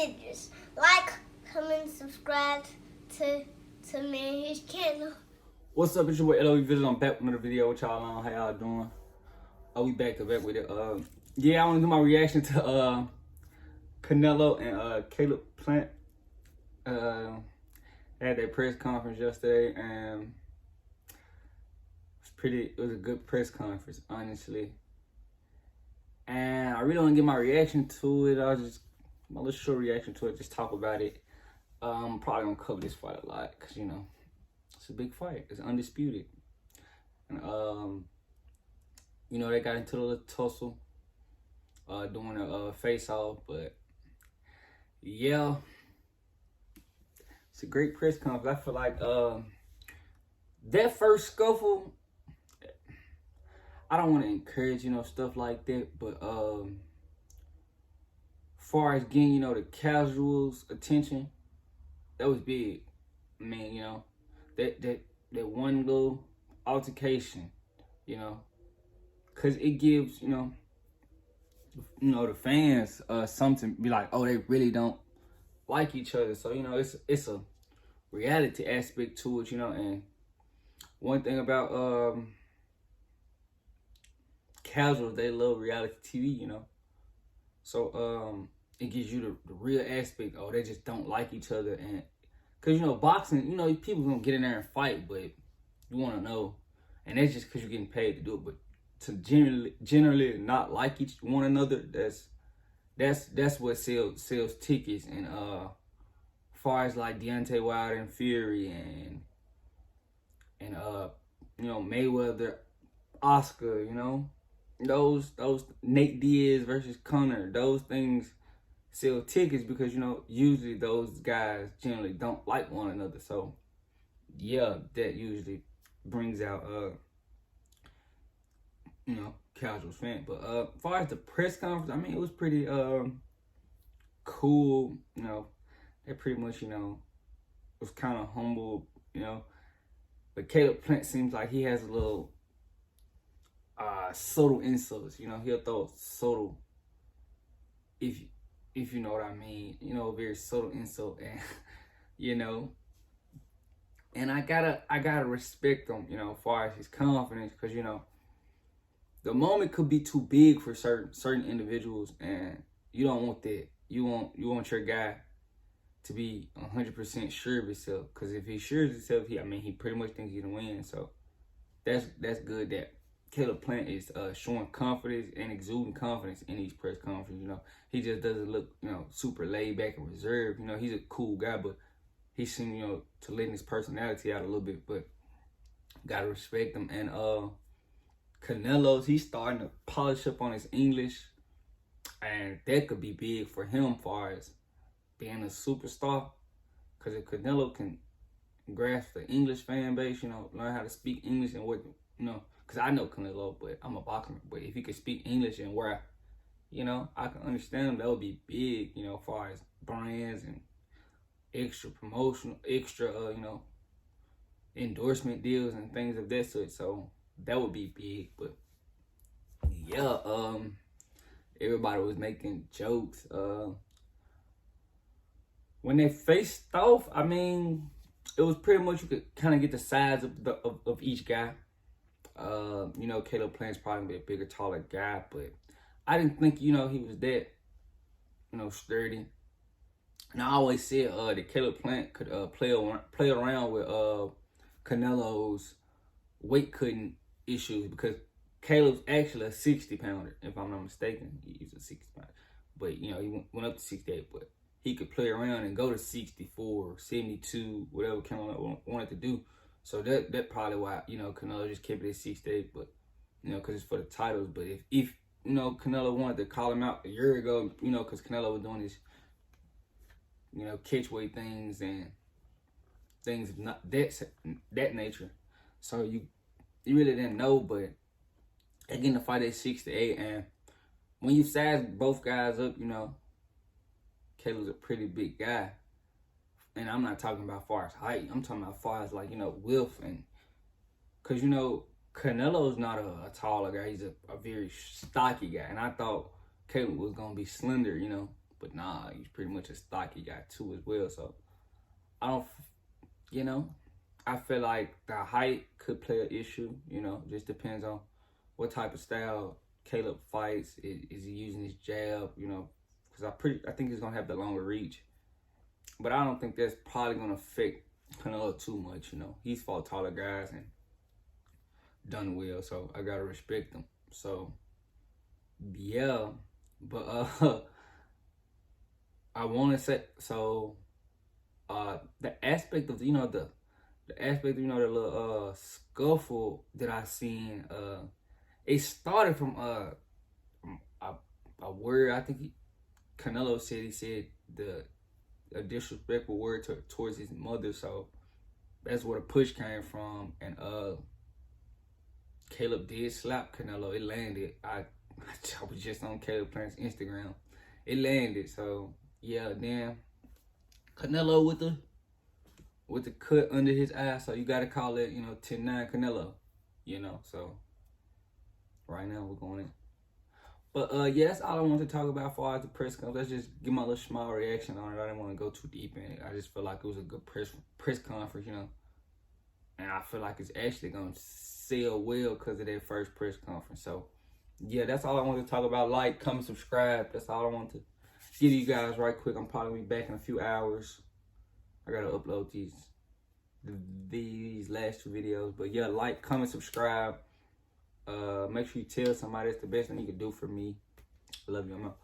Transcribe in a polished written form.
videos. Like, comment, subscribe to me and his channel. What's up, it's your boy LOE Visit. I'm back with another video with y'all on. How y'all doing? We back to back with it. Yeah, I want to do my reaction to Canelo and Caleb Plant. Had their press conference yesterday, and it was a good press conference, honestly. And I really want to get my reaction to it. My little short reaction to it, just talk about it. I'm probably gonna cover this fight a lot, cause you know, it's a big fight. It's undisputed. And you know, they got into a little tussle doing a face-off, but yeah, it's a great press conference. I feel like that first scuffle, I don't want to encourage, you know, stuff like that, but far as getting, you know, the casuals' attention, that was big. I mean, you know, that one little altercation, you know, because it gives, you know, the fans something to be like, oh, they really don't like each other. So, you know, it's a reality aspect to it, you know. And one thing about casuals, they love reality TV, you know. So it gives you the real aspect. Oh, they just don't like each other. And because, you know, boxing, you know, people gonna get in there and fight, but you want to know, and that's just because you're getting paid to do it. But to generally not like one another, that's what sells tickets. And far as like Deontay Wilder and Fury and you know, Mayweather, Oscar, you know, those Nate Diaz versus Conor, those things sell tickets because, you know, usually those guys generally don't like one another. So yeah, that usually brings out you know, casual fan. But as far as the press conference, I mean, it was pretty cool. You know, they pretty much, you know, was kind of humble, you know. But Caleb Plant seems like he has a little subtle insults. You know, he'll throw subtle, if you know what I mean. You know, a very subtle insult, and you know. And I gotta respect him, you know, as far as his confidence, because, you know, the moment could be too big for certain individuals, and you don't want that. You want your guy to be 100% sure of himself, because if he's sure of himself, he pretty much thinks he's gonna win. So that's good that Caleb Plant is showing confidence and exuding confidence in these press conferences. You know, he just doesn't look, you know, super laid back and reserved. You know, he's a cool guy, but he seemed, you know, to letting his personality out a little bit. But gotta respect him. And Canelo's, he's starting to polish up on his English, and that could be big for him as far as being a superstar. Because if Canelo can grasp the English fan base, you know, learn how to speak English and what, you know, because I know Canelo, but I'm a boxer. But if he could speak English and where, you know, I can understand him, that would be big, you know, as far as brands and extra promotional, you know, endorsement deals and things of that sort. So that would be big. But yeah, everybody was making jokes. When they faced off, I mean, it was pretty much, you could kind of get the size of each guy. You know, Caleb Plant's probably a bigger, taller guy, but I didn't think, you know, he was that, you know, sturdy. And I always said that Caleb Plant could play around with Canelo's weight cutting issues, because Caleb's actually a 60-pounder, if I'm not mistaken. He's a 60-pounder. But, you know, he went up to 68, but he could play around and go to 64, 72, whatever Canelo wanted to do. So that probably why, you know, Canelo just kept it at 68, but, you know, because it's for the titles. But if you know, Canelo wanted to call him out a year ago, you know, because Canelo was doing his, you know, catch weight things and things of not that nature. So you really didn't know. But again, the fight at 68, and when you size both guys up, you know, Caleb's a pretty big guy. And I'm not talking about far as height. I'm talking about far as, like, you know, width. And because, you know, Canelo's not a taller guy. He's a very stocky guy. And I thought Caleb was going to be slender, you know. But nah, he's pretty much a stock. He got 2 as well. So I don't, you know, I feel like the height could play an issue. You know, just depends on what type of style Caleb fights. Is he using his jab? You know, because I think he's gonna have the longer reach. But I don't think that's probably gonna affect Canelo too much. You know, he's fought taller guys and done well, so I gotta respect him. So yeah, but I want to say so. The aspect of the aspect of, the little scuffle that I seen, it started from a word. I think Canelo said, he said a disrespectful word towards his mother. So that's where the push came from. And Caleb did slap Canelo. It landed. I was just on Caleb Plant's Instagram. It landed. So yeah, then Canelo with the cut under his eye. So you gotta call it, 10-9 Canelo. So right now we're going in. But yeah, that's all I want to talk about as far as the press conference. Let's just give my little small reaction on it. I didn't want to go too deep in it. I just feel like it was a good press conference, and I feel like it's actually gonna sell well because of that first press conference. So yeah, that's all I want to talk about. Like, comment, subscribe. That's all I want to give you guys right quick. I'm probably gonna be back in a few hours. I gotta upload these last 2 videos. But yeah, like, comment, subscribe. Make sure you tell somebody. That's the best thing you can do for me. I love you. I'm out.